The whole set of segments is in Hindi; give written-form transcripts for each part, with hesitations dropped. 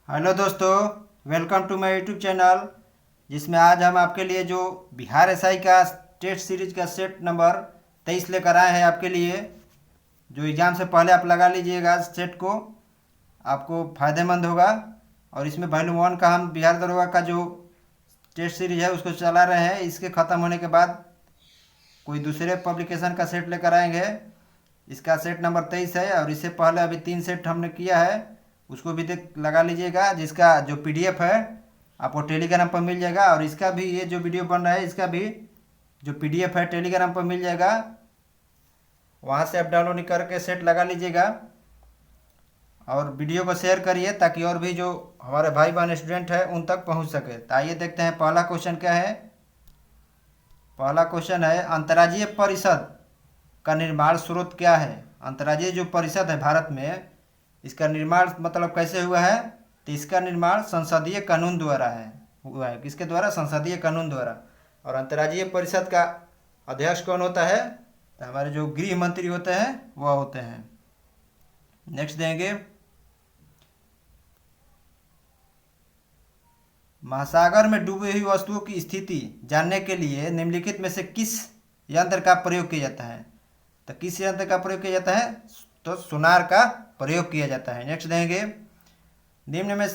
हेलो दोस्तों, welcome to my YouTube channel. जिसमें आज हम आपके लिए जो बिहार एसआई का टेस्ट सीरीज का सेट नंबर 23 लेकर आए हैं आपके लिए। जो एग्ज़ाम से पहले आप लगा लीजिएगा सेट को, आपको फ़ायदेमंद होगा। और इसमें वॉल्यूम 1 का हम बिहार दरोगा का जो टेस्ट सीरीज है उसको चला रहे हैं। इसके ख़त्म होने के बाद कोई दूसरे पब्लिकेशन का सेट लेकर आएंगे। इसका सेट नंबर 23 है और इससे पहले अभी 3 सेट हमने किया है, उसको भी देख लगा लीजिएगा। जिसका जो पीडीएफ है आपको टेलीग्राम पर मिल जाएगा, और इसका भी ये जो वीडियो बन रहा है इसका भी जो पीडीएफ है टेलीग्राम पर मिल जाएगा। वहाँ से आप डाउनलोड करके सेट लगा लीजिएगा और वीडियो को शेयर करिए ताकि और भी जो हमारे भाई बहन स्टूडेंट है उन तक पहुँच सके। तो आइए देखते हैं पहला क्वेश्चन क्या है। पहला क्वेश्चन है, अंतर्राज्यीय परिषद का निर्माण स्रोत क्या है। अंतर्राज्यीय जो परिषद है भारत में, इसका निर्माण मतलब कैसे हुआ है। तो इसका निर्माण संसदीय कानून द्वारा हुआ है। किसके द्वारा? संसदीय कानून द्वारा। और अंतर्राज्यीय परिषद का अध्यक्ष कौन होता है? तो हमारे जो गृह मंत्री होते हैं वह होते हैं। नेक्स्ट देंगे, महासागर में डूबी हुई वस्तुओं की स्थिति जानने के लिए निम्नलिखित में से किस यंत्र का प्रयोग किया जाता है। तो किस यंत्र का प्रयोग किया जाता है? तो सोनार का प्रयोग किया जाता है। नेक्स्ट देंगे, निम्न में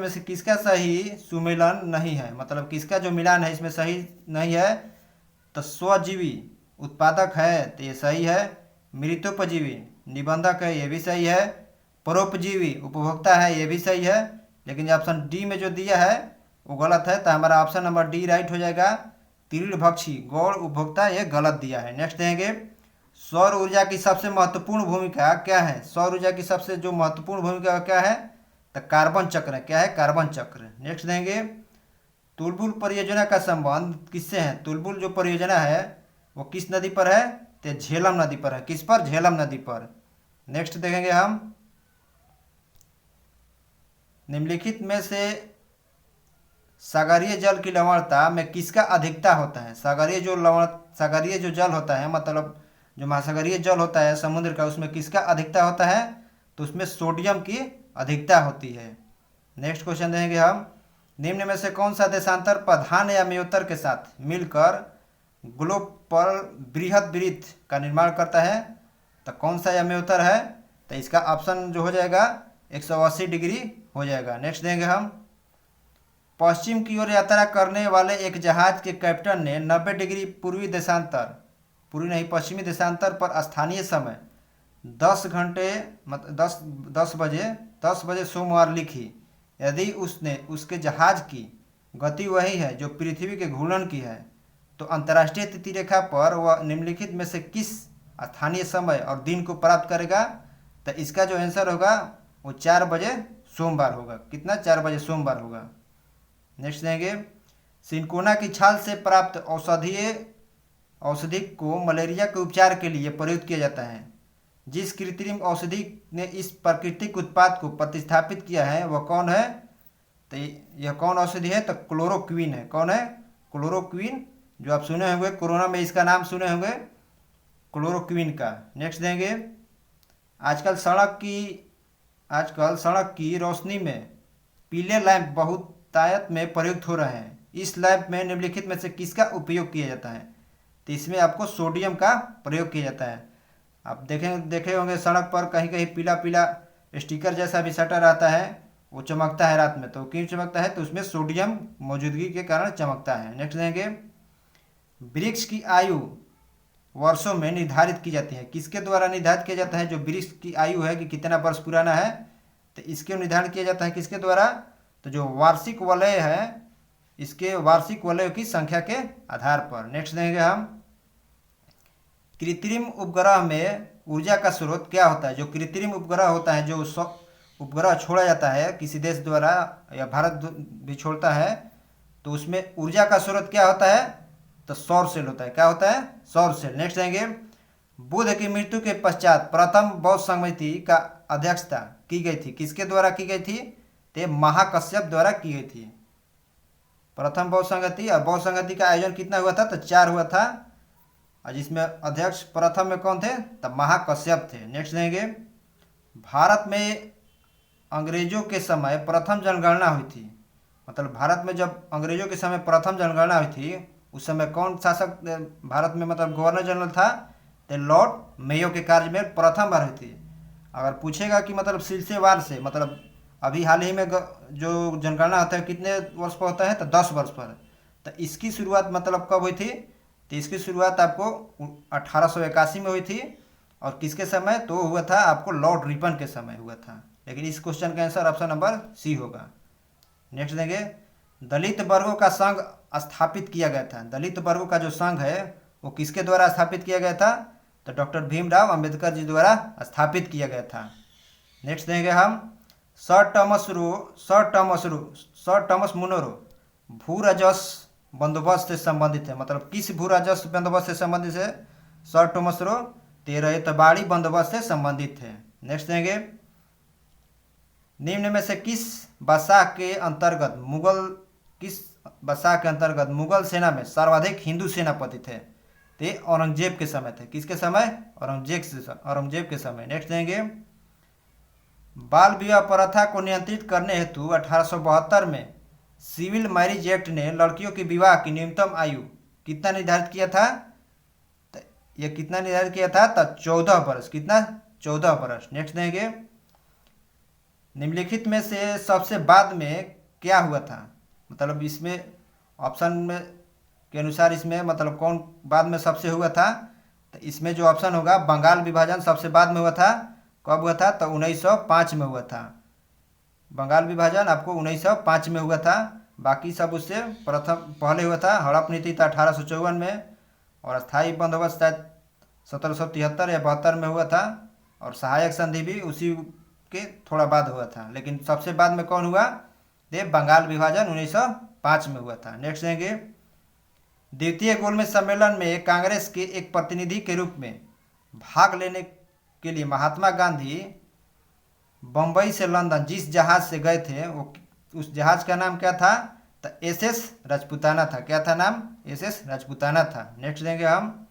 से किसका सही सुमेलन नहीं है। मतलब किसका जो मिलान है इसमें सही नहीं है। तो स्वजीवी उत्पादक है तो ये सही है। मृतोपजीवी निबंधक है, ये भी सही है। परोपजीवी उपभोक्ता है, ये भी सही है। लेकिन ऑप्शन डी में जो दिया है वो गलत है, तो हमारा ऑप्शन नंबर डी राइट हो जाएगा। तीर्थभक्षी गौड़ उपभोक्ता, ये गलत दिया है। नेक्स्ट देंगे, सौर ऊर्जा की सबसे महत्वपूर्ण भूमिका क्या है। सौर ऊर्जा की सबसे जो महत्वपूर्ण भूमिका क्या है? तो कार्बन चक्र। क्या है? कार्बन चक्र। नेक्स्ट देंगे, तुलबुल परियोजना का संबंध किससे है। तुलबुल जो परियोजना है वो किस नदी पर है? तो झेलम नदी पर है। किस पर? झेलम नदी पर। नेक्स्ट देखेंगे हम, निम्नलिखित में से सागरीय जल की लवणता में किसका अधिकता होता है। सागरीय जो जल होता है, मतलब जो महासागरीय जल होता है समुद्र का, उसमें किसका अधिकता होता है? तो उसमें सोडियम की अधिकता होती है। नेक्स्ट क्वेश्चन देंगे हम, निम्न में से कौन सा देशांतर प्रधान या मेयोत्तर के साथ मिलकर ग्लोब पर बृहद वृत्त का निर्माण करता है। तो कौन सा या मेयोत्तर है? तो इसका ऑप्शन जो हो जाएगा 180 डिग्री हो जाएगा। नेक्स्ट देंगे हम, पश्चिम की ओर यात्रा करने वाले एक जहाज के कैप्टन ने 90 डिग्री पश्चिमी देशांतर पर स्थानीय समय 10 घंटे मतलब 10 बजे सोमवार लिखी। यदि उसने उसके जहाज की गति वही है जो पृथ्वी के घूर्णन की है, तो अंतर्राष्ट्रीय तिथि रेखा पर वह निम्नलिखित में से किस स्थानीय समय और दिन को प्राप्त करेगा। तो इसका जो आंसर होगा वो 4 बजे सोमवार होगा। कितना? 4 बजे सोमवार होगा। नेक्स्ट देंगे, सिनकोना की छाल से प्राप्त औषधि को मलेरिया के उपचार के लिए प्रयुक्त किया जाता है। जिस कृत्रिम औषधि ने इस प्राकृतिक उत्पाद को प्रतिस्थापित किया है वह कौन है? तो यह कौन औषधि है? तो क्लोरोक्विन है। कौन है? क्लोरोक्विन, जो आप सुने होंगे, कोरोना में इसका नाम सुने होंगे, क्लोरोक्विन का। नेक्स्ट देंगे, आजकल सड़क की रोशनी में पीले लैंप बहुतायत में प्रयुक्त हो रहे हैं। इस लैंप में निम्नलिखित में से किसका उपयोग किया जाता है। तो इसमें आपको सोडियम का प्रयोग किया जाता है। आप देखे होंगे सड़क पर कहीं कहीं पीला पीला स्टिकर जैसा भी सटा रहता है, वो चमकता है रात में। तो क्यों चमकता है? तो उसमें सोडियम मौजूदगी के कारण चमकता है। नेक्स्ट देंगे, वृक्ष की आयु वर्षों में निर्धारित की जाती है। किसके द्वारा निर्धारित किया जाता है? जो वृक्ष की आयु है कि कितना वर्ष पुराना है, तो इसके निर्धारण किया जाता है किसके द्वारा? तो जो वार्षिक वलय है, इसके वार्षिक वलयों की संख्या के आधार पर। नेक्स्ट देंगे हम, कृत्रिम उपग्रह में ऊर्जा का स्रोत क्या होता है। जो कृत्रिम उपग्रह होता है, जो उपग्रह छोड़ा जाता है किसी देश द्वारा या भारत भी छोड़ता है, तो उसमें ऊर्जा का स्रोत क्या होता है? तो सौर सेल होता है। क्या होता है? सौर सेल। नेक्स्ट देंगे, बुद्ध की मृत्यु के पश्चात प्रथम बौद्ध समिति का अध्यक्षता की गई थी। किसके द्वारा की गई थी? तो महाकश्यप द्वारा की गई थी प्रथम बौद्ध संगति। और बौद्ध संगति का आयोजन कितना हुआ था? तो 4 हुआ था, और जिसमें अध्यक्ष प्रथम में कौन थे? तब महाकश्यप थे। नेक्स्ट देंगे, भारत में अंग्रेजों के समय प्रथम जनगणना हुई थी, मतलब भारत में जब अंग्रेजों के समय प्रथम जनगणना हुई थी उस समय कौन शासक भारत में मतलब गवर्नर जनरल था? तो लॉर्ड मेयो के कार्य में प्रथम बार हुई थी। अगर पूछेगा कि मतलब सिलसिलेवार से, मतलब अभी हाल ही में जो जनगणना होता है कितने वर्ष पर होता है? तो 10 वर्ष पर। तो इसकी शुरुआत मतलब कब हुई थी? तो इसकी शुरुआत आपको 1881 में हुई थी। और किसके समय? तो हुआ था आपको लॉर्ड रिपन के समय हुआ था। लेकिन इस क्वेश्चन का आंसर ऑप्शन नंबर सी होगा। नेक्स्ट देंगे, दलित वर्गों का संघ स्थापित किया गया था। दलित वर्गों का जो संघ है वो किसके द्वारा स्थापित किया गया था? तो डॉक्टर भीमराव अंबेडकर जी द्वारा स्थापित किया गया था। नेक्स्ट देंगे हम, सर टॉमस मुनरो भू राजस्व बंदोबस्त से संबंधित है, मतलब किस भू राजस्व बंदोबस्त से संबंधित है? सर टॉमस रो 13 एतबाड़ी बंदोबस्त से संबंधित है। नेक्स्ट देंगे, निम्न में से किस बादशाह के अंतर्गत मुगल सेना में सर्वाधिक हिंदू सेनापति थे? ते औरंगजेब के समय थे। किसके समय? औरंगजेब के समय। नेक्स्ट देंगे, बाल विवाह प्रथा को नियंत्रित करने हेतु 1872 में सिविल मैरिज एक्ट ने लड़कियों के विवाह की न्यूनतम आयु कितना निर्धारित किया था? यह कितना निर्धारित किया था? तो 14 वर्ष। कितना? 14 वर्ष। नेक्स्ट देंगे, निम्नलिखित में से सबसे बाद में क्या हुआ था? मतलब इसमें ऑप्शन में के अनुसार इसमें मतलब कौन बाद में सबसे हुआ था? तो इसमें जो ऑप्शन होगा, बंगाल विभाजन सबसे बाद में हुआ था। कब हुआ था? तो 1905 में हुआ था। बंगाल विभाजन आपको 1905 में हुआ था। बाकी सब उससे पहले हुआ था। हड़प नीति था 1854 में, और स्थायी बंदोबस्त शायद 1773 या 72 में हुआ था, और सहायक संधि भी उसी के थोड़ा बाद हुआ था। लेकिन सबसे बाद में कौन हुआ? ये बंगाल विभाजन 1905 में हुआ था। नेक्स्ट देंगे, द्वितीय गोलमेज सम्मेलन में कांग्रेस के एक प्रतिनिधि के रूप में भाग लेने के लिए महात्मा गांधी बम्बई से लंदन जिस जहाज से गए थे वो उस जहाज का नाम क्या था? तो SS राजपूताना था। क्या था नाम? SS राजपूताना था। नेक्स्ट देंगे हम,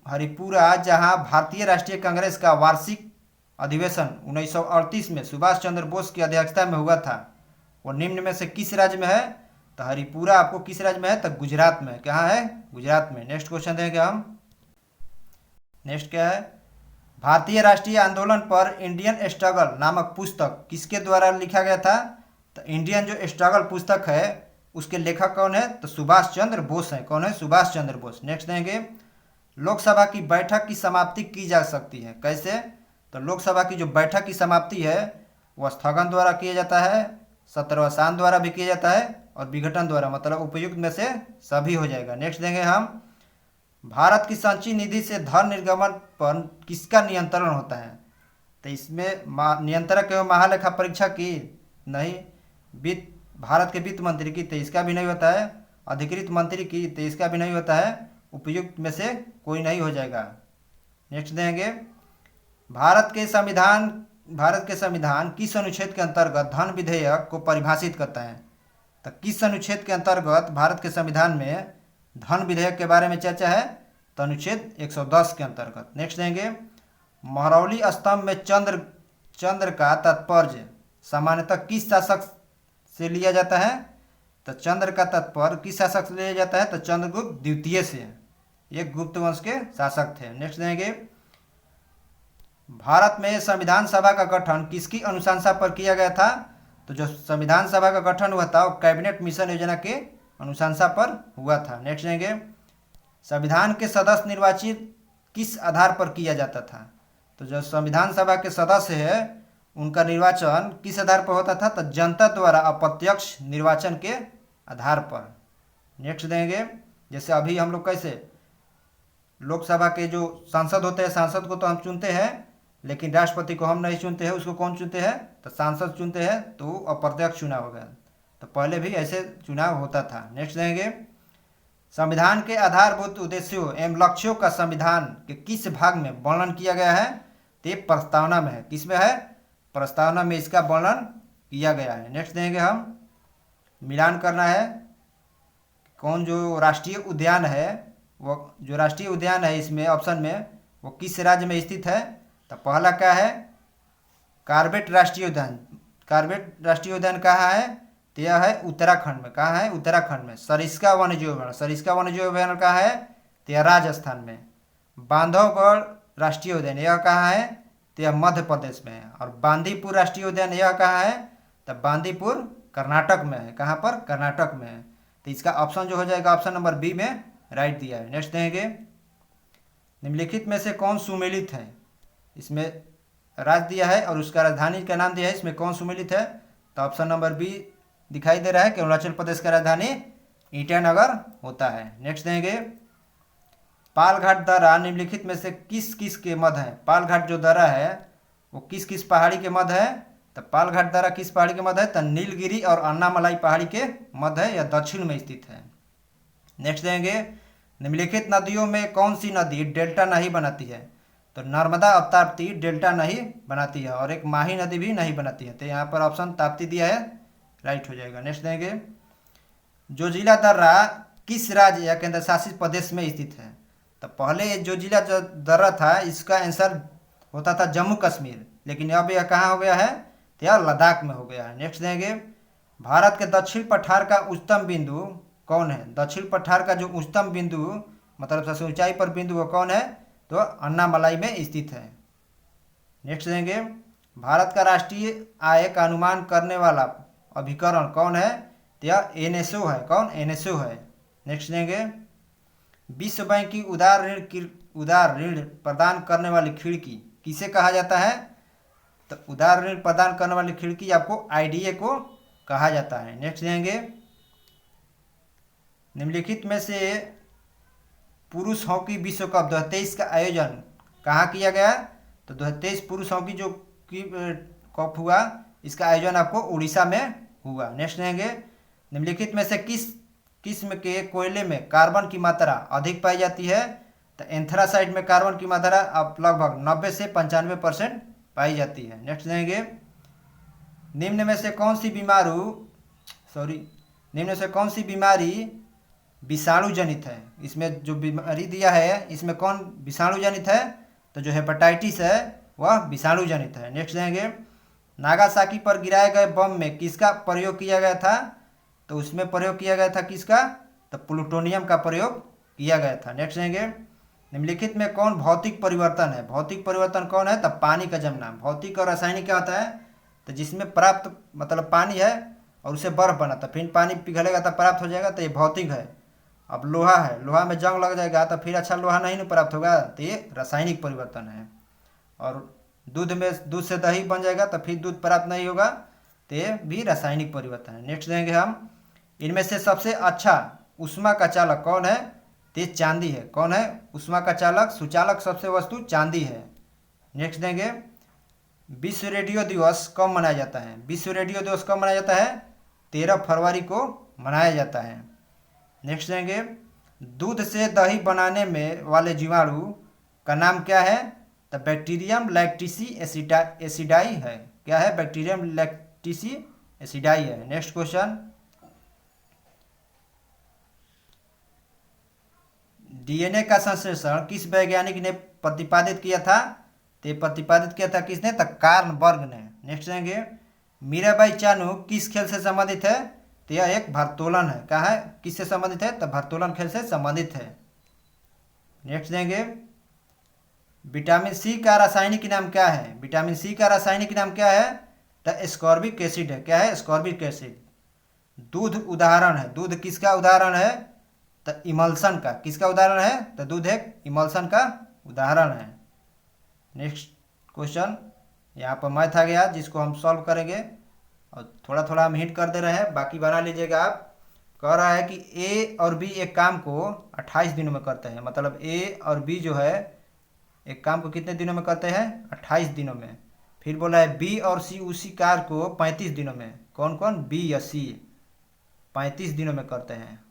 हरिपुरा जहां भारतीय राष्ट्रीय कांग्रेस का वार्षिक अधिवेशन 1938 में सुभाष चंद्र बोस की अध्यक्षता में हुआ था, वो निम्न में से किस राज्य में है? तो हरिपुरा आपको किस राज्य में है? तो गुजरात में। कहाँ है? गुजरात में। नेक्स्ट क्वेश्चन देंगे हम। नेक्स्ट क्या है, भारतीय राष्ट्रीय आंदोलन पर इंडियन स्ट्रगल नामक पुस्तक किसके द्वारा लिखा गया था? तो इंडियन जो स्ट्रगल पुस्तक है उसके लेखक कौन है? तो सुभाष चंद्र बोस है। कौन है? सुभाष चंद्र बोस। नेक्स्ट देंगे, लोकसभा की बैठक की समाप्ति की जा सकती है कैसे? तो लोकसभा की जो बैठक की समाप्ति है वह स्थगन द्वारा किया जाता है, सत्रवसान द्वारा भी किया जाता है, और विघटन द्वारा, मतलब उपयुक्त में से सभी हो जाएगा। नेक्स्ट देंगे हम, भारत की संचयी निधि से धन निर्गमन पर किसका नियंत्रण होता है? तो इसमें नियंत्रक एवं महालेखा परीक्षा की नहीं, वित्त भारत के वित्त मंत्री की, तो इसका भी नहीं होता है। अधिकृत मंत्री की, तो इसका भी नहीं होता है। उपयुक्त में से कोई नहीं हो जाएगा। नेक्स्ट देंगे, भारत के संविधान किस अनुच्छेद के अंतर्गत धन विधेयक को परिभाषित करता है? तो किस अनुच्छेद के अंतर्गत भारत के संविधान में धन विधेयक के बारे में चर्चा है? तो अनुच्छेद 110 के अंतर्गत। नेक्स्ट देंगे, महरौली स्तंभ में चंद्र का तात्पर्य सामान्यतः किस शासक से लिया जाता है? तो चंद्र का तात्पर्य किस शासक से लिया जाता है? तो चंद्रगुप्त द्वितीय से, ये गुप्त वंश के शासक थे। नेक्स्ट देंगे, भारत में संविधान सभा का गठन किसकी अनुशंसा पर किया गया था? तो जो संविधान सभा का गठन हुआ था वो कैबिनेट मिशन योजना के अनुशंसा पर हुआ था। नेक्स्ट देंगे, संविधान के सदस्य निर्वाचित किस आधार पर किया जाता था? तो जो संविधान सभा के सदस्य है उनका निर्वाचन किस आधार पर होता था? तो जनता द्वारा अप्रत्यक्ष निर्वाचन के आधार पर। नेक्स्ट देंगे, जैसे अभी हम लोग कैसे लोकसभा के जो सांसद होते हैं, सांसद को तो हम चुनते हैं, लेकिन राष्ट्रपति को हम नहीं चुनते हैं। उसको कौन चुनते हैं? तो सांसद चुनते हैं, तो अप्रत्यक्ष चुनाव होगा। तो पहले भी ऐसे चुनाव होता था। नेक्स्ट देंगे, संविधान के आधारभूत उद्देश्यों एवं लक्ष्यों का संविधान के किस भाग में वर्णन किया गया है? तो ये प्रस्तावना में है। किस में है? प्रस्तावना में इसका वर्णन किया गया है। नेक्स्ट देंगे हम, मिलान करना है कौन जो राष्ट्रीय उद्यान है, वो जो राष्ट्रीय उद्यान है इसमें ऑप्शन में वो किस राज्य में स्थित है? तो पहला क्या है? कॉर्बेट राष्ट्रीय उद्यान। कॉर्बेट राष्ट्रीय उद्यान कहाँ है? तो यह है उत्तराखंड में। कहाँ है? उत्तराखंड में। सरिस्का वन्यजीव अभयारण्य, सरिस्का वन्यजीव अभयारण्य कहाँ है? तो यह राजस्थान में। बांधवगढ़ राष्ट्रीय उद्यान यह कहाँ है? तो यह मध्य प्रदेश में है। और बांदीपुर राष्ट्रीय उद्यान यह कहाँ है? तो बांदीपुर कर्नाटक में है। कहाँ पर? कर्नाटक में है। तो इसका ऑप्शन जो हो जाएगा ऑप्शन नंबर बी में राइट दिया है। नेक्स्ट देंगे, निम्नलिखित में से कौन सुमेलित है? इसमें राज्य दिया है और उसका राजधानी का नाम दिया है, इसमें कौन सुमेलित है? तो ऑप्शन नंबर बी दिखाई दे रहा है कि अरुणाचल प्रदेश का राजधानी ईटानगर होता है। नेक्स्ट देंगे, पालघाट दर्रा निम्नलिखित में से किस किस के मध्य है? पालघाट जो दर्रा है वो किस किस पहाड़ी के मध्य है? तो पालघाट दर्रा किस पहाड़ी के मध्य है? तो नीलगिरी और अन्नामलाई पहाड़ी के मध्य है, या दक्षिण में स्थित है। नेक्स्ट देंगे, निम्नलिखित नदियों में कौन सी नदी डेल्टा नहीं बनाती है? तो नर्मदा और ताप्ती डेल्टा नहीं बनाती है, और एक माही नदी भी नहीं बनाती है। तो यहाँ पर ऑप्शन ताप्ती दिया है, राइट हो जाएगा। नेक्स्ट देंगे, जोजिला दर्रा किस राज्य या केंद्र शासित प्रदेश में स्थित है? तो पहले जोजिला जो दर्रा था इसका आंसर होता था जम्मू कश्मीर, लेकिन अब यह कहाँ हो गया है? तो यह लद्दाख में हो गया है। नेक्स्ट देंगे, भारत के दक्षिण पठार का उच्चतम बिंदु कौन है? दक्षिण पठार का जो उच्चतम बिंदु मतलब सबसे ऊंचाई पर बिंदु वो कौन है? तो अन्नामलाई में स्थित है। नेक्स्ट देंगे, भारत का राष्ट्रीय आय का अनुमान करने वाला अभिकरण कौन है? तो यह एनएसओ है। कौन? एनएसओ है। नेक्स्ट देंगे, विश्व बैंक की उदार ऋण प्रदान करने वाली खिड़की किसे कहा जाता है? तो उदार ऋण प्रदान करने वाली खिड़की आपको आईडीए को कहा जाता है। नेक्स्ट देंगे, निम्नलिखित में से पुरुष हॉकी विश्व कप 2023 का आयोजन कहाँ किया गया? तो 2023 पुरुष हॉकी जो कप हुआ इसका आयोजन आपको उड़ीसा में हुआ। नेक्स्ट देंगे, निम्नलिखित में से किस किस्म के कोयले में कार्बन की मात्रा अधिक पाई जाती है? तो एंथ्रासाइट में कार्बन की मात्रा अब लगभग 90 से 95% पाई जाती है। नेक्स्ट देंगे, निम्न में से कौन सी बीमारी विषाणु जनित है? इसमें जो बीमारी दिया है इसमें कौन विषाणु जनित है? तो जो हेपेटाइटिस है वह विषाणु जनित है। नेक्स्ट देंगे, नागासाकी पर गिराए गए बम में किसका प्रयोग किया गया था? तो उसमें प्रयोग किया गया था किसका? तो प्लूटोनियम का प्रयोग किया गया था। नेक्स्ट देंगे, निम्नलिखित में कौन भौतिक परिवर्तन है? भौतिक परिवर्तन कौन है? तो पानी का जमना। भौतिक और रासायनिक क्या होता है? तो जिसमें प्राप्त मतलब पानी है और उसे बर्फ बना तो फिर पानी पिघलेगा तो प्राप्त हो जाएगा, तो ये भौतिक है। अब लोहा है, लोहा में जंग लग जाएगा तो फिर अच्छा लोहा नहीं प्राप्त होगा, तो ये रासायनिक परिवर्तन है। और दूध से दही बन जाएगा तो फिर दूध प्राप्त नहीं होगा, तो ये भी रासायनिक परिवर्तन है। नेक्स्ट देंगे हम, इनमें से सबसे अच्छा ऊष्मा का चालक कौन है? तो ये चांदी है। कौन है ऊष्मा का चालक? सुचालक सबसे वस्तु चांदी है। नेक्स्ट देंगे, विश्व रेडियो दिवस कब मनाया जाता है? विश्व रेडियो दिवस कब मनाया जाता है? 13 फरवरी को मनाया जाता है। नेक्स्ट देंगे, दूध से दही बनाने में वाले जीवाणु का नाम क्या है? तो बैक्टीरियम लैक्टिसी एसिडाई है। क्या है? बैक्टीरियम लैक्टिसी एसिडाई है। नेक्स्ट क्वेश्चन, डीएनए का संश्लेषण किस वैज्ञानिक ने प्रतिपादित किया था? तो प्रतिपादित किया था किसने? तो कार्ल बर्ग ने। नेक्स्ट देंगे, मीराबाई चानू किस खेल से संबंधित है? तो यह एक भारोत्तोलन है। कहाँ है? किससे संबंधित है? तो भारोत्तोलन खेल से संबंधित है। नेक्स्ट देंगे, विटामिन सी का रासायनिक नाम क्या है? विटामिन सी का रासायनिक नाम क्या है? तो एस्कॉर्बिक एसिड है। क्या है? Ascorbic acid. दूध उदाहरण है। दूध किसका उदाहरण है? तो इमल्सन का। किसका उदाहरण है? तो दूध एक इमल्सन का उदाहरण है। नेक्स्ट क्वेश्चन, यहाँ पर मैथ आ गया जिसको हम सॉल्व करेंगे और थोड़ा थोड़ा हम हिंट कर दे रहे हैं, बाकी बना लीजिएगा आप। कह रहा है कि ए और बी एक काम को 28 दिनों में करते हैं। मतलब ए और बी जो है एक काम को कितने दिनों में करते हैं? 28 दिनों में। फिर बोला है बी और सी उसी कार्य को 35 दिनों में। कौन कौन? बी या सी 35 दिनों में करते हैं।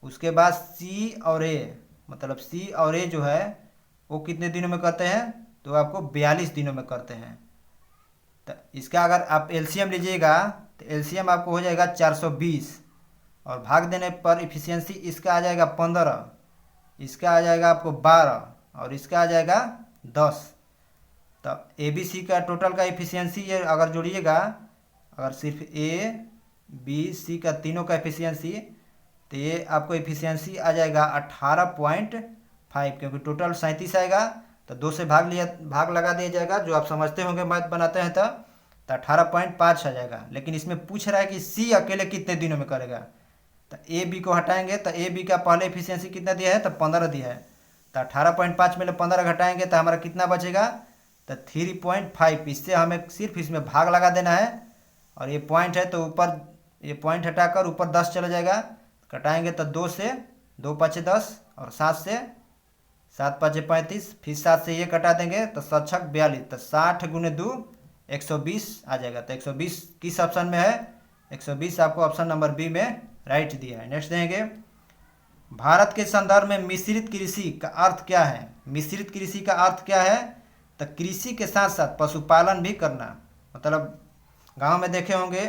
उसके बाद सी और ए, मतलब सी और ए जो है वो कितने दिनों में करते हैं? तो आपको 42 दिनों में करते हैं। तो इसका अगर आप एलसीएम लीजिएगा तो एलसीएम आपको हो जाएगा 420, और भाग देने पर इफिशियंसी इसका आ जाएगा 15, इसका आ जाएगा आपको 12 और इसका आ जाएगा 10। तो ए बी सी का टोटल का एफिशिएंसी ये अगर जोड़िएगा, अगर सिर्फ ए बी सी का तीनों का एफिशिएंसी, तो ये आपको एफिशिएंसी आ जाएगा 18.5, क्योंकि टोटल 37 आएगा तो 2 से भाग लगा दिया जाएगा, जो आप समझते होंगे मैथ बनाते हैं तो 18.5 आ जाएगा। लेकिन इसमें पूछ रहा है कि सी अकेले कितने दिनों में करेगा, तो ए बी को हटाएंगे तो ए बी का पहले एफिशिएंसी कितना दिया है, तो 15 दिया है, तो 18.5 में 15 घटाएंगे तो हमारा कितना बचेगा, तो 3.5। इससे हमें सिर्फ इसमें भाग लगा देना है, और ये पॉइंट है तो ऊपर ये पॉइंट हटाकर ऊपर 10 चला जाएगा, कटाएंगे तो 2 से 2 5 10 और 7 से 7 5 35, फिर 7 से ये कटा देंगे तो 7 6 42, तो 60 गुने 2 120 आ जाएगा। तो 120 किस ऑप्शन में है, 120 आपको ऑप्शन नंबर बी में राइट दिया है। नेक्स्ट देंगे, भारत के संदर्भ में मिश्रित कृषि का अर्थ क्या है। मिश्रित कृषि का अर्थ क्या है, तो कृषि के साथ साथ पशुपालन भी करना। मतलब गांव में देखे होंगे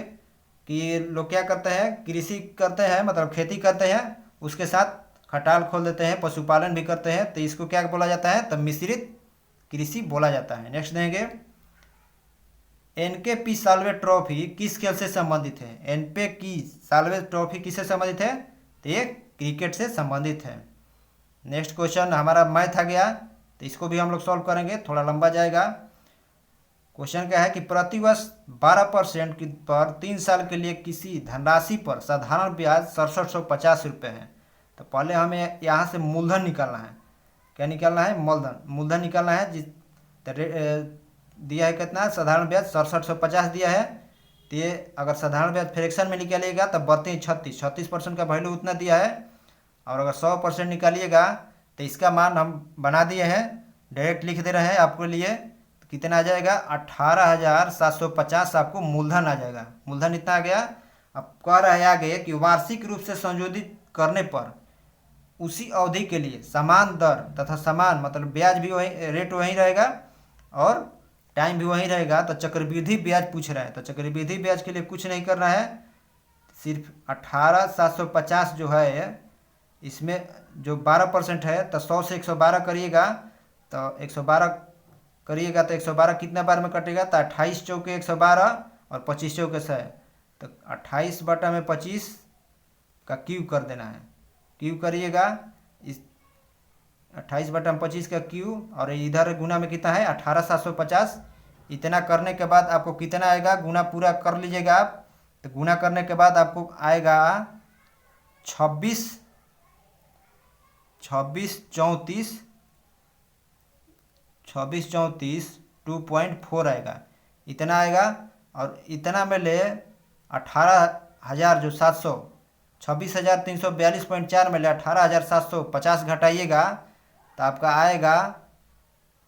कि लोग क्या करते हैं, कृषि करते हैं मतलब खेती करते हैं, उसके साथ खटाल खोल देते हैं, पशुपालन भी करते हैं, तो इसको क्या बोला जाता है, तो मिश्रित कृषि बोला जाता है। नेक्स्ट देंगे, एनके पी साल्वे ट्रॉफी किस खेल से संबंधित है। एनपे की साल्वे ट्रॉफी किससे संबंधित है, तो ये क्रिकेट से संबंधित है। नेक्स्ट क्वेश्चन हमारा मैथ आ गया, तो इसको भी हम लोग सॉल्व करेंगे, थोड़ा लंबा जाएगा। क्वेश्चन क्या है कि प्रतिवर्ष 12% पर 3 साल के लिए किसी धनराशि पर साधारण ब्याज 6750 रुपये है। तो पहले हमें यहाँ से मूलधन निकालना है। क्या निकालना है, मूलधन निकालना है। दिया है कितना, साधारण ब्याज 6750 दिया है। तो ये अगर साधारण ब्याज फ्रैक्शन में निकालिएगा तब बढ़ते हैं 36% का वैल्यू उतना दिया है। और अगर 100% निकालिएगा तो इसका मान हम बना दिए हैं, डायरेक्ट लिख दे रहे हैं आपके लिए। कितना आ जाएगा, 18,750 आपको मूलधन आ जाएगा। मूलधन इतना आ गया। अब कह रहा है आगे कि वार्षिक रूप से संशोधित करने पर उसी अवधि के लिए समान दर तथा समान मतलब ब्याज भी वही रेट वही रहेगा और टाइम भी वही रहेगा। तो चक्रवृद्धि ब्याज पूछ रहा है, तो चक्रवृद्धि ब्याज के लिए कुछ नहीं करना है, सिर्फ 18,750 जो है इसमें जो 12% है, तो 100 से 112 करिएगा तो 112 करिएगा तो 112 कितना बार में कटेगा, तो 28 चौके 112 और 25 चौके 100, तो 28/25 का क्यूब कर देना है। क्यूब करिएगा, इस 28/25 का क्यूब और इधर गुना में कितना है 18,750। इतना करने के बाद आपको कितना आएगा, गुना पूरा कर लीजिएगा आप। तो गुना करने के बाद आपको आएगा 26 34 2.4 आएगा, इतना आएगा। और इतना में ले 18,000 जो 700 26,342.4 में ले 18,750 घटाइएगा तो आपका आएगा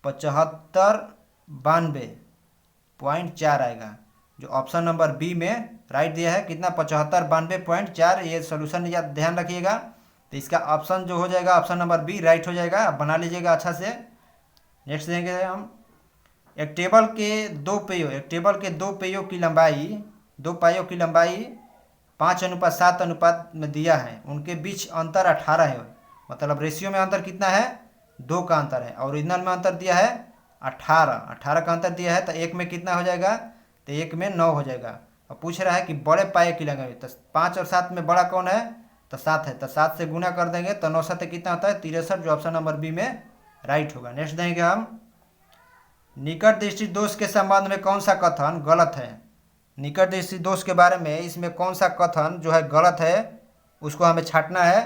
7592.4 आएगा, जो ऑप्शन नंबर बी में राइट दिया है। कितना, 7592.4। ये सोल्यूशन ध्यान रखिएगा। तो इसका ऑप्शन जो हो जाएगा ऑप्शन नंबर बी राइट हो जाएगा, आप बना लीजिएगा अच्छा से। नेक्स्ट देंगे हम, एक टेबल के दो पहियों की लंबाई 5:7 अनुपात में दिया है, उनके बीच अंतर 18 है। मतलब रेशियो में अंतर कितना है, 2 का अंतर है, और ओरिजिनल में अंतर दिया है 18 का अंतर दिया है। तो एक में कितना हो जाएगा, तो एक में 9 हो जाएगा। और पूछ रहा है कि बड़े पाए की लंबाई, तो 5 और 7 में बड़ा कौन है, तो 7 है। तो 7 से गुना कर देंगे तो 9 7 कितना होता है 63, जो ऑप्शन नंबर बी में राइट होगा। नेक्स्ट देंगे हम, निकट दृष्टि दोष के संबंध में कौन सा कथन गलत है। निकट दृष्टि दोष के बारे में इसमें कौन सा कथन जो है गलत है, उसको हमें छांटना है।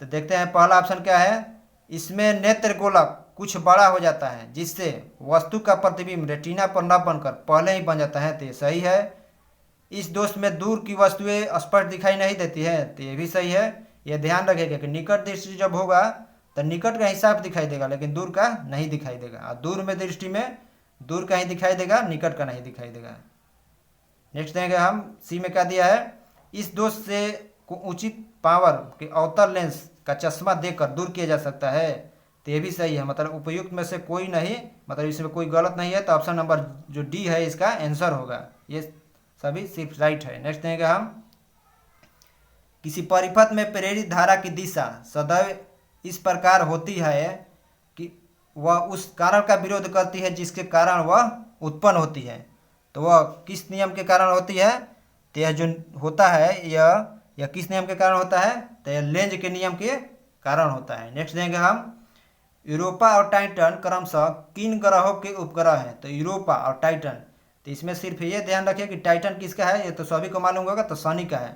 तो देखते हैं पहला ऑप्शन क्या है, इसमें नेत्र गोलक कुछ बड़ा हो जाता है जिससे वस्तु का प्रतिबिंब रेटिना पर न बनकर पहले ही बन जाता है, तो ये सही है। इस दोष में दूर की वस्तुएं स्पष्ट दिखाई नहीं देती है, तो ये भी सही है। ये ध्यान रखिएगा कि निकट दृष्टि जब होगा तो निकट का हिसाब दिखाई देगा लेकिन दूर का नहीं दिखाई देगा, और दूर में दृष्टि में दूर का ही दिखाई देगा, निकट का नहीं दिखाई देगा। नेक्स्ट देंगे हम, सी में क्या दिया है, इस दोष से को उचित पावर के अवतल लेंस का चश्मा देकर दूर किया जा सकता है, तो ये भी सही है। मतलब उपयुक्त में से कोई नहीं, मतलब इसमें कोई गलत नहीं है, तो ऑप्शन नंबर जो डी है इसका आंसर होगा। ये सभी सिर्फ राइट है। नेक्स्ट देंगे हम, किसी परिपथ में प्रेरित धारा की दिशा सदैव इस प्रकार होती है कि वह उस कारण का विरोध करती है जिसके कारण वह उत्पन्न होती है। तो वह किस नियम के कारण होती है? तो यह जो होता है यह किस नियम के कारण होता है? तो यह लेंज के नियम के कारण होता है। नेक्स्ट देंगे हम, यूरोपा और टाइटन क्रमशः किन ग्रहों के उपग्रह हैं? तो यूरोपा और टाइटन, तो इसमें सिर्फ ये ध्यान रखिए कि टाइटन किसका है, ये तो सभी को मालूम होगा, तो शनि का है।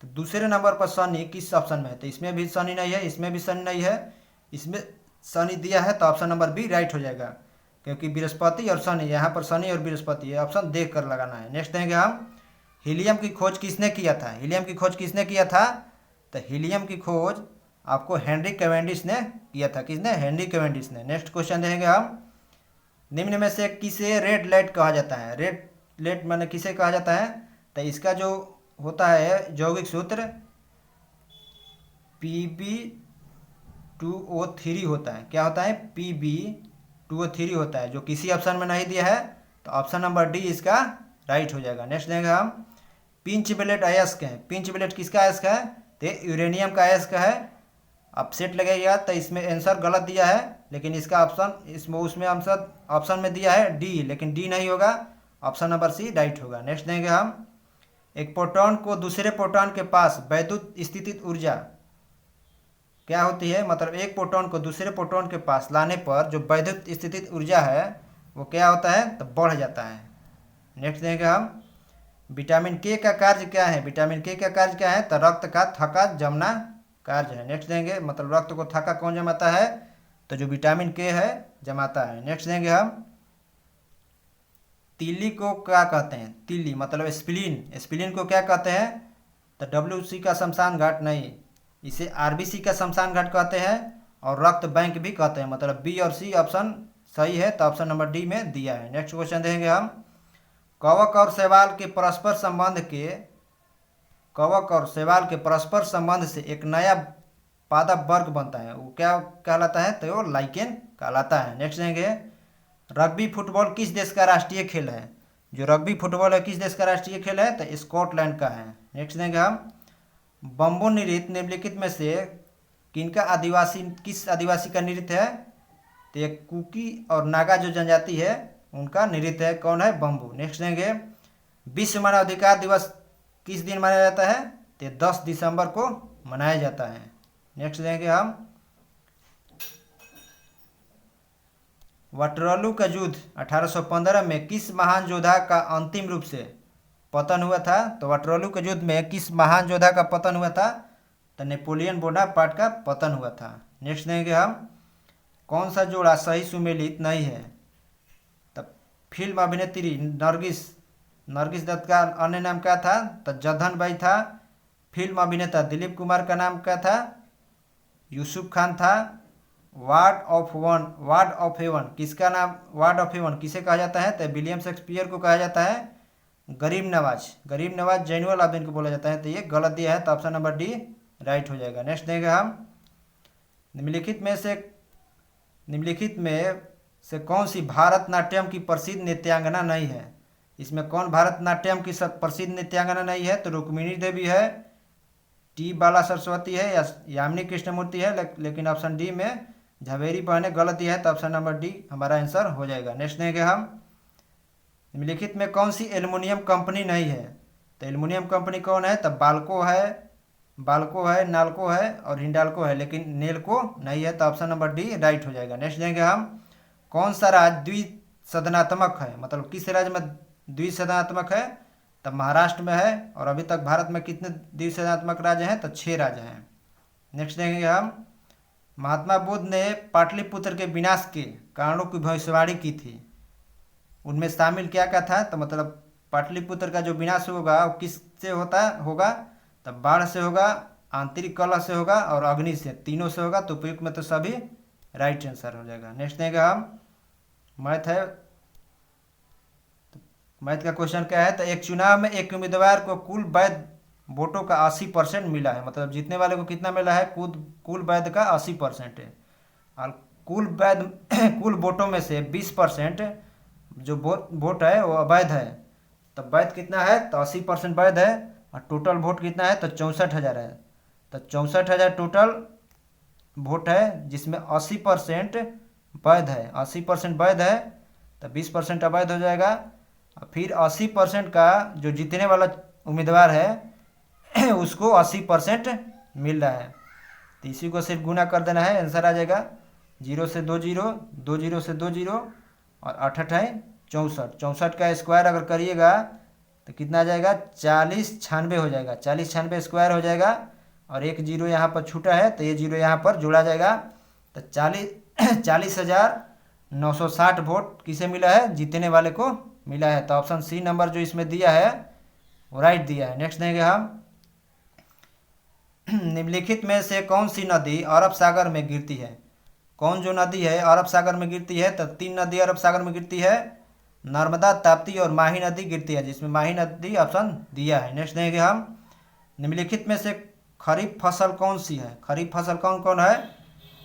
तो दूसरे नंबर पर शनि किस ऑप्शन में है? तो इसमें भी शनि नहीं है, इसमें भी शनि नहीं है, इसमें शनि दिया है, तो ऑप्शन नंबर बी राइट हो जाएगा, क्योंकि बृहस्पति और शनि, यहाँ पर शनि और बृहस्पति, ये ऑप्शन देख कर लगाना है। नेक्स्ट देंगे हम, हीलियम की खोज किसने किया था? हीलियम की खोज किसने किया था? तो हीलियम की खोज आपको हेनरी कैवेंडिश ने किया था। किसने? हेनरी कैवेंडिश ने। नेक्स्ट क्वेश्चन देंगे हम, निम्न में से किसे रेड लाइट कहा जाता है? रेड लाइट माने किसे कहा जाता है? तो इसका जो होता है यौगिक सूत्र Pb2O3 होता है। क्या होता है? Pb2O3 होता है, जो किसी ऑप्शन में नहीं दिया है, तो ऑप्शन नंबर डी इसका राइट हो जाएगा। नेक्स्ट देंगे हम, पिंच ब्लेड अयस्क है। पिंच ब्लेड किसका अयस्क है? तो यूरेनियम का अयस्क है। आप सेट लगेगा तो इसमें आंसर गलत दिया है, लेकिन इसका ऑप्शन उसमें आंसर ऑप्शन में दिया है डी, लेकिन डी नहीं होगा, ऑप्शन नंबर सी राइट होगा। नेक्स्ट देंगे हम, एक प्रोटॉन को दूसरे प्रोटॉन के पास वैद्युत स्थितिज ऊर्जा क्या होती है? मतलब एक प्रोटॉन को दूसरे प्रोटॉन के पास लाने पर जो वैद्युत स्थितिज ऊर्जा है वो क्या होता है? तो बढ़ जाता है। नेक्स्ट देंगे हम, विटामिन के का कार्य क्या है? विटामिन के का कार्य क्या है? तो रक्त का थका जमना कार्य है। नेक्स्ट देंगे, मतलब रक्त को थका कौन जमाता है? तो जो विटामिन के है जमाता है। नेक्स्ट देंगे हम, तीली को क्या कहते हैं? तीली मतलब स्प्लीन, स्प्लीन को क्या कहते हैं? तो WC का शमशान घाट नहीं, इसे RBC का शमशान घाट कहते हैं, और रक्त बैंक भी कहते हैं। मतलब बी और सी ऑप्शन सही है, तो ऑप्शन नंबर डी में दिया है। नेक्स्ट क्वेश्चन देंगे हम, कवक और शैवाल के परस्पर संबंध के, कवक और शैवाल के परस्पर संबंध से एक नया पादप वर्ग बनता है, वो क्या कहलाता है? तो वो लाइकेन कहलाता है। नेक्स्ट देंगे, रग्बी फुटबॉल किस देश का राष्ट्रीय खेल है? जो रग्बी फुटबॉल है किस देश का राष्ट्रीय खेल है? तो स्कॉटलैंड का है। नेक्स्ट देंगे हम, बम्बो नृत्य निम्नलिखित में से किनका आदिवासी, किस आदिवासी का नृत्य है? तो ये कुकी और नागा जो जनजाति है उनका नृत्य है। कौन है? बम्बू। नेक्स्ट देंगे, विश्व मानवाधिकार दिवस किस दिन मनाया जाता है? तो 10 दिसंबर को मनाया जाता है। नेक्स्ट देंगे हम, वाटरलू का युद्ध 1815 में किस महान योद्धा का अंतिम रूप से पतन हुआ था? तो वाटरलू के युद्ध में किस महान योद्धा का पतन हुआ था? तो नेपोलियन बोनापार्ट का पतन हुआ था। नेक्स्ट देंगे हम, कौन सा जोड़ा सही सुमेलित नहीं है? तब फिल्म अभिनेत्री नरगिस दत्त का अन्य नाम क्या था? तो जधन बाई था। फिल्म अभिनेता दिलीप कुमार का नाम क्या था? यूसुफ खान था। वार्ड ऑफ हेवन किसका नाम? वार्ड ऑफ हेवन किसे कहा जाता है? तो विलियम शेक्सपियर को कहा जाता है। गरीब नवाज जैनुअल आबदीन को बोला जाता है। तो ये गलत दिया है, तो ऑप्शन नंबर डी राइट हो जाएगा। नेक्स्ट देंगे हम, निम्नलिखित में से कौन सी भारतनाट्यम की प्रसिद्ध नृत्यांगना नहीं है? इसमें कौन भारतनाट्यम की प्रसिद्ध नृत्यांगना नहीं है? तो रुक्मिणी देवी है, टी बाला सरस्वती है, या यामिनी कृष्णमूर्ति है, लेकिन ऑप्शन डी में झावेरी बहने गलत दिया है, तो ऑप्शन नंबर डी हमारा आंसर हो जाएगा। नेक्स्ट देंगे हम, निम्नलिखित में कौन सी एल्युमिनियम कंपनी नहीं है? तो एल्युमिनियम कंपनी कौन है? तो बाल्को है, नाल्को है और हिंडाल्को है, लेकिन नेल्को नहीं है, तो ऑप्शन नंबर डी राइट हो जाएगा। नेक्स्ट देंगे हम, कौन सा राज्य द्विसदनात्मक है? मतलब किस राज्य में द्विसदनात्मक है? तो महाराष्ट्र में है। और अभी तक भारत में कितने द्विसदनात्मक राज्य हैं? तो 6 राज्य हैं। नेक्स्ट देखेंगे हम, महात्मा बुद्ध ने पाटलिपुत्र के विनाश के कारणों की भविष्यवाणी की थी, उनमें शामिल क्या क्या था? तो मतलब पाटलिपुत्र का जो विनाश होगा वो किससे होगा? तो बाढ़ से होगा, आंतरिक कलह से होगा और अग्नि से, तीनों से होगा। तो उपयुक्त में तो सभी राइट आंसर हो जाएगा। नेक्स्ट देगा हम, मैथ का क्वेश्चन क्या है? तो एक चुनाव में एक उम्मीदवार को कुल वैध वोटों का 80% मिला है, मतलब जीतने वाले को कितना मिला है? कुल वैध का 80% है। और कुल वोटों में से 20% जो वोट है वो अवैध है। तो वैध कितना है? तो 80% वैध है। और टोटल वोट कितना है? तो 64,000 है। तो 64,000 टोटल वोट है, जिसमें 80% वैध है, 80% वैध है, तो 20% अवैध हो जाएगा। और फिर 80% का जो जीतने वाला उम्मीदवार है उसको 80% मिल रहा है, तो इसी को सिर्फ गुना कर देना है, आंसर आ जाएगा 0 से 2 जीरो, 2 जीरो से 2 जीरो, और 8 है 64। 64 का स्क्वायर अगर करिएगा तो कितना आ जाएगा, 4096 हो जाएगा, 4096 स्क्वायर हो जाएगा। और एक जीरो यहाँ पर छूटा है तो ये जीरो यहाँ पर जोड़ा जाएगा, तो 40,960 वोट किसे मिला है, जीतने वाले को मिला है। तो ऑप्शन सी नंबर जो इसमें दिया है वो राइट दिया है। नेक्स्ट देंगे हम, निम्नलिखित में से कौन सी नदी अरब सागर में गिरती है। कौन जो नदी है अरब सागर में गिरती है, तो 3 नदी अरब सागर में गिरती है, नर्मदा, ताप्ती और माही नदी गिरती है, जिसमें माही नदी ऑप्शन दिया है। नेक्स्ट देंगे हम, निम्नलिखित में से खरीफ फसल कौन सी है। खरीफ फसल कौन कौन है,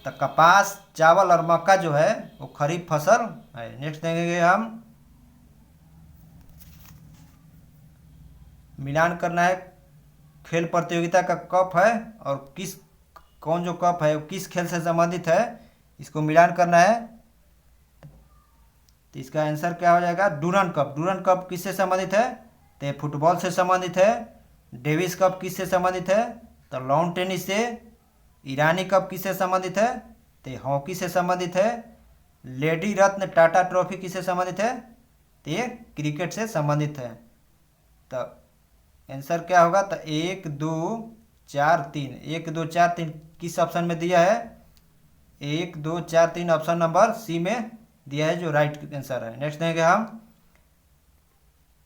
तो कपास, चावल और मक्का जो है वो खरीफ फसल है। नेक्स्ट देंगे हम, मिलान करना है, खेल प्रतियोगिता का कप है और कौन जो कप है वो किस खेल से संबंधित है, इसको मिलान करना है। तो इसका आंसर क्या हो जाएगा, डूरन कप। डूरन कप किससे संबंधित है, तो फुटबॉल से संबंधित है। डेविस कप किससे संबंधित है, तो लॉन टेनिस से। ईरानी कप किससे संबंधित है, तो हॉकी से संबंधित है। लेडी रत्न टाटा ट्रॉफी किससे संबंधित है, तो ये क्रिकेट से संबंधित है। तो आंसर क्या होगा, तो 1 2 4 3, 1 2 4 3 किस ऑप्शन में दिया है, 1 2 4 3 ऑप्शन नंबर सी में दिया है, जो राइट आंसर है। नेक्स्ट देंगे हम,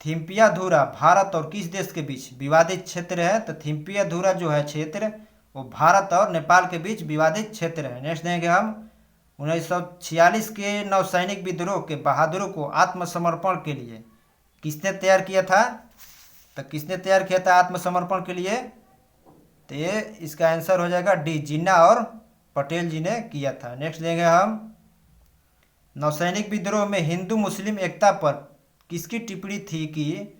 थिम्पियाधुरा भारत और किस देश के बीच विवादित क्षेत्र है, तो थिम्पियाधुरा जो है क्षेत्र वो भारत और नेपाल के बीच विवादित क्षेत्र है। नेक्स्ट देंगे हम, 1946 के नौसैनिक विद्रोह के बहादुरों को आत्मसमर्पण के लिए किसने तैयार किया था, तो किसने तैयार किया था आत्मसमर्पण के लिए, तो ये इसका आंसर हो जाएगा डी, जिन्ना और पटेल जी ने किया था। नेक्स्ट देंगे हम, नौसैनिक विद्रोह में हिंदू मुस्लिम एकता पर किसकी टिप्पणी थी कि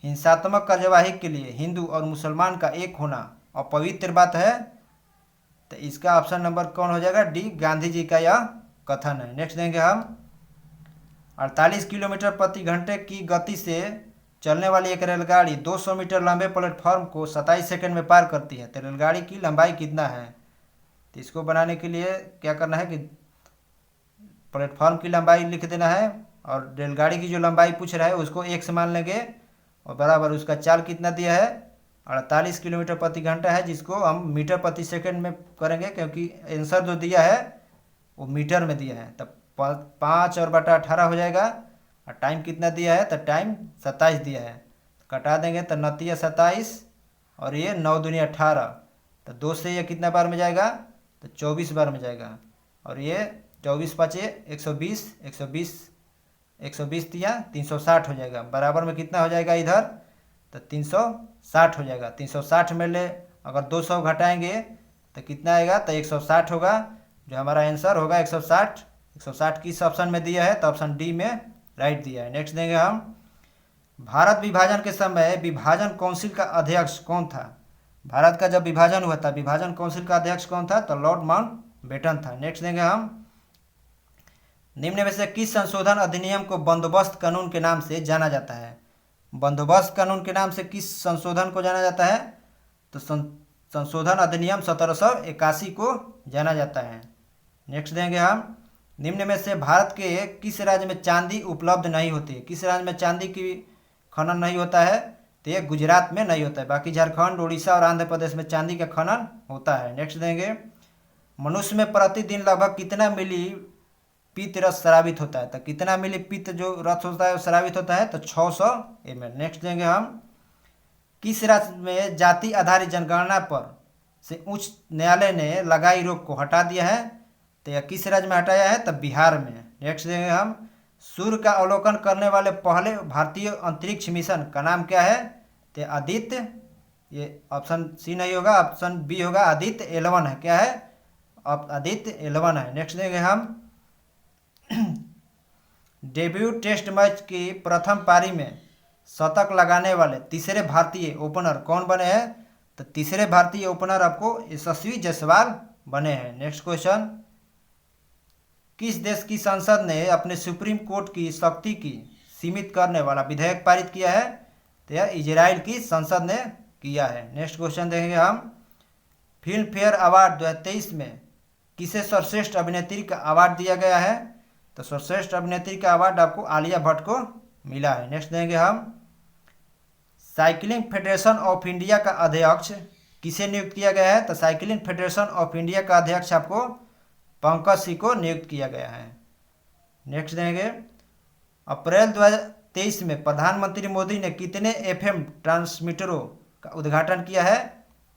हिंसात्मक कार्यवाही के लिए हिंदू और मुसलमान का एक होना अपवित्र बात है, तो इसका ऑप्शन नंबर कौन हो जाएगा, डी, गांधी जी का यह कथन है। नेक्स्ट देंगे हम, 48 किलोमीटर प्रति घंटे की गति से चलने वाली एक रेलगाड़ी 200 मीटर लंबे प्लेटफॉर्म को 27 सेकंड में पार करती है, तो रेलगाड़ी की लंबाई कितना है। तो इसको बनाने के लिए क्या करना है कि प्लेटफॉर्म की लंबाई लिख देना है और रेलगाड़ी की जो लंबाई पूछ रहा है उसको 1 से मान लेंगे, और बराबर उसका चाल कितना दिया है, 48 किलोमीटर प्रति घंटा है, जिसको हम मीटर प्रति सेकंड में करेंगे क्योंकि आंसर जो दिया है वो मीटर में दिया है। तब 5 और बटा 18 हो जाएगा, और टाइम कितना दिया है, तो टाइम 27 दिया है, कटा देंगे तो 29 27 और ये 9 दूनी 18, तो 2 से ये कितना बार में जाएगा, तो 24 बार में जाएगा। और ये 24 5 120, 120 120 दिया 360 हो जाएगा, बराबर में कितना हो जाएगा इधर, तो 360 हो जाएगा। 360 में ले अगर 200 घटाएंगे तो कितना आएगा, तो 160 होगा, जो हमारा आंसर होगा 160। 160 किस ऑप्शन में दिया है, तो ऑप्शन डी में राइट दिया है। नेक्स्ट देंगे हम, भारत विभाजन के समय विभाजन काउंसिल का अध्यक्ष कौन था। भारत का जब विभाजन हुआ था, विभाजन काउंसिल का अध्यक्ष कौन था, तो लॉर्ड माउंटबेटन था। नेक्स्ट देंगे हम, निम्न में से किस संशोधन अधिनियम को बंदोबस्त कानून के नाम से जाना जाता है। बंदोबस्त कानून के नाम से किस संशोधन को जाना जाता है, तो संशोधन अधिनियम 1781 को जाना जाता है। नेक्स्ट देंगे हम, निम्न में से भारत के किस राज्य में चांदी उपलब्ध नहीं होती है। किस राज्य में चांदी की खनन नहीं होता है, तो ये गुजरात में नहीं होता है, बाकी झारखंड, उड़ीसा और आंध्र प्रदेश में चांदी का खनन होता है। नेक्स्ट देंगे, मनुष्य में प्रतिदिन लगभग कितना मिली पित्त रस स्रावित होता है, तो कितना मिली पित्त जो रस होता है वो स्रावित होता है, तो 600 ml। नेक्स्ट देंगे हम, किस राज्य में जाति आधारित जनगणना पर से उच्च न्यायालय ने लगाई रोक को हटा दिया है, तो यह किस राज्य में हटाया है, तो बिहार में। नेक्स्ट देंगे हम, सूर्य का अवलोकन करने वाले पहले भारतीय अंतरिक्ष मिशन का नाम क्या है, तो आदित्य, ये ऑप्शन सी नहीं होगा, ऑप्शन बी होगा, आदित्य 11 है, क्या है, आदित्य 11 है। नेक्स्ट देंगे हम, डेब्यू टेस्ट मैच की प्रथम पारी में शतक लगाने वाले तीसरे भारतीय ओपनर कौन बने हैं, तो तीसरे भारतीय ओपनर आपको यशस्वी जायसवाल बने हैं। नेक्स्ट क्वेश्चन, किस देश की संसद ने अपने सुप्रीम कोर्ट की शक्ति की सीमित करने वाला विधेयक पारित किया है? तो यह इजराइल की संसद ने किया है। नेक्स्ट क्वेश्चन देखेंगे हम। फिल्म फेयर अवार्ड 2023 में किसे सर्वश्रेष्ठ अभिनेत्री का अवार्ड दिया गया है? तो सर्वश्रेष्ठ अभिनेत्री का अवार्ड आपको आलिया भट्ट को मिला है। नेक्स्ट देंगे हम। साइकिलिंग फेडरेशन ऑफ इंडिया का अध्यक्ष किसे नियुक्त किया गया है? तो साइकिलिंग फेडरेशन ऑफ इंडिया का अध्यक्ष आपको पंकज सिंह को नियुक्त किया गया है। नेक्स्ट देंगे। अप्रैल 2023 में प्रधानमंत्री मोदी ने कितने एफएम ट्रांसमीटरों का उद्घाटन किया है?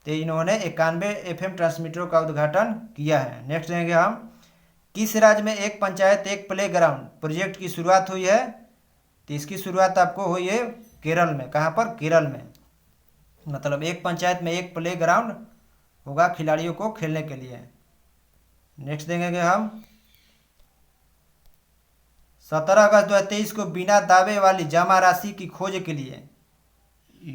तो इन्होंने 91 एफएम ट्रांसमीटरों का उद्घाटन किया है। नेक्स्ट देंगे हम। किस राज्य में एक पंचायत एक प्ले ग्राउंड प्रोजेक्ट की शुरुआत हुई है? तो इसकी शुरुआत आपको हुई है केरल में। कहाँ पर? केरल में। मतलब एक पंचायत में एक प्ले ग्राउंड होगा खिलाड़ियों को खेलने के लिए। नेक्स्ट देखेंगे हम। 17 अगस्त 2023 को बिना दावे वाली जमा राशि की खोज के लिए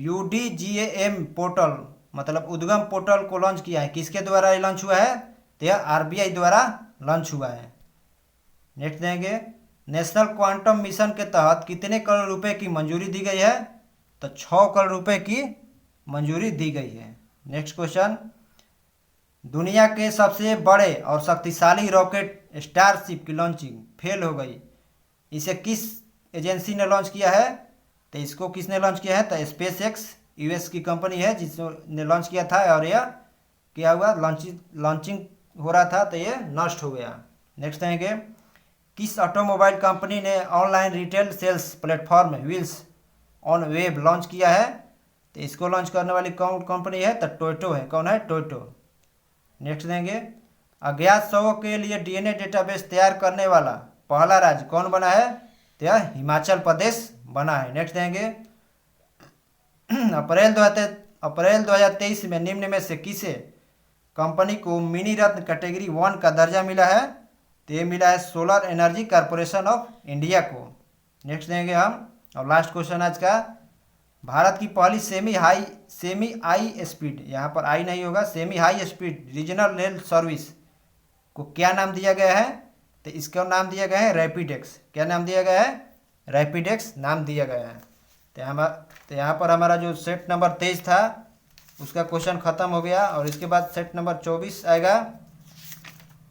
UDGAM पोर्टल मतलब उद्गम पोर्टल को लॉन्च किया है। किसके द्वारा ये लॉन्च हुआ है? तो यह RBI द्वारा लॉन्च हुआ है। नेक्स्ट देंगे। नेशनल क्वांटम मिशन के तहत कितने करोड़ रुपए की मंजूरी दी गई है? तो 6 करोड़ रुपए की मंजूरी दी गई है। Next question. दुनिया के सबसे बड़े और शक्तिशाली रॉकेट स्टारशिप की लॉन्चिंग फेल हो गई। इसे किस एजेंसी ने लॉन्च किया है? तो इसको किसने लॉन्च किया है? तो SpaceX US की कंपनी है जिसने लॉन्च किया था। और यह क्या हुआ? लॉन्चिंग हो रहा था तो ये नष्ट हो गया। नेक्स्ट आएंगे। किस ऑटोमोबाइल कंपनी ने online retail sales platform wheels on web launch किया है? तो इसको लॉन्च करने वाली कौन कंपनी है? तो टोयोटो है। कौन है? टोयोटो। नेक्स्ट देंगे। अज्ञात शवों के लिए DNA डेटाबेस तैयार करने वाला पहला राज्य कौन बना है? तो यह हिमाचल प्रदेश बना है। नेक्स्ट देंगे। अप्रैल 2023 में निम्न में से किसे कंपनी को मिनी रत्न कैटेगरी 1 का दर्जा मिला है? तो ये मिला है solar energy corporation of India को। नेक्स्ट देंगे हम। और लास्ट क्वेश्चन आज का। भारत की पहली सेमी हाई स्पीड, यहाँ पर आई नहीं होगा, semi high speed regional rail service को क्या नाम दिया गया है? तो इसका नाम दिया गया है रैपिडेक्स। क्या नाम दिया गया है? रैपिडेक्स नाम दिया गया है। तो यहाँ पर हमारा जो सेट नंबर 23 था उसका क्वेश्चन ख़त्म हो गया। और इसके बाद सेट नंबर 24 आएगा।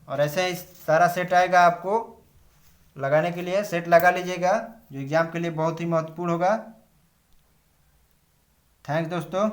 और ऐसे ही सारा सेट आएगा आपको लगाने के लिए। सेट लगा लीजिएगा जो एग्ज़ाम के लिए बहुत ही महत्वपूर्ण होगा। थैंक्स दोस्तों।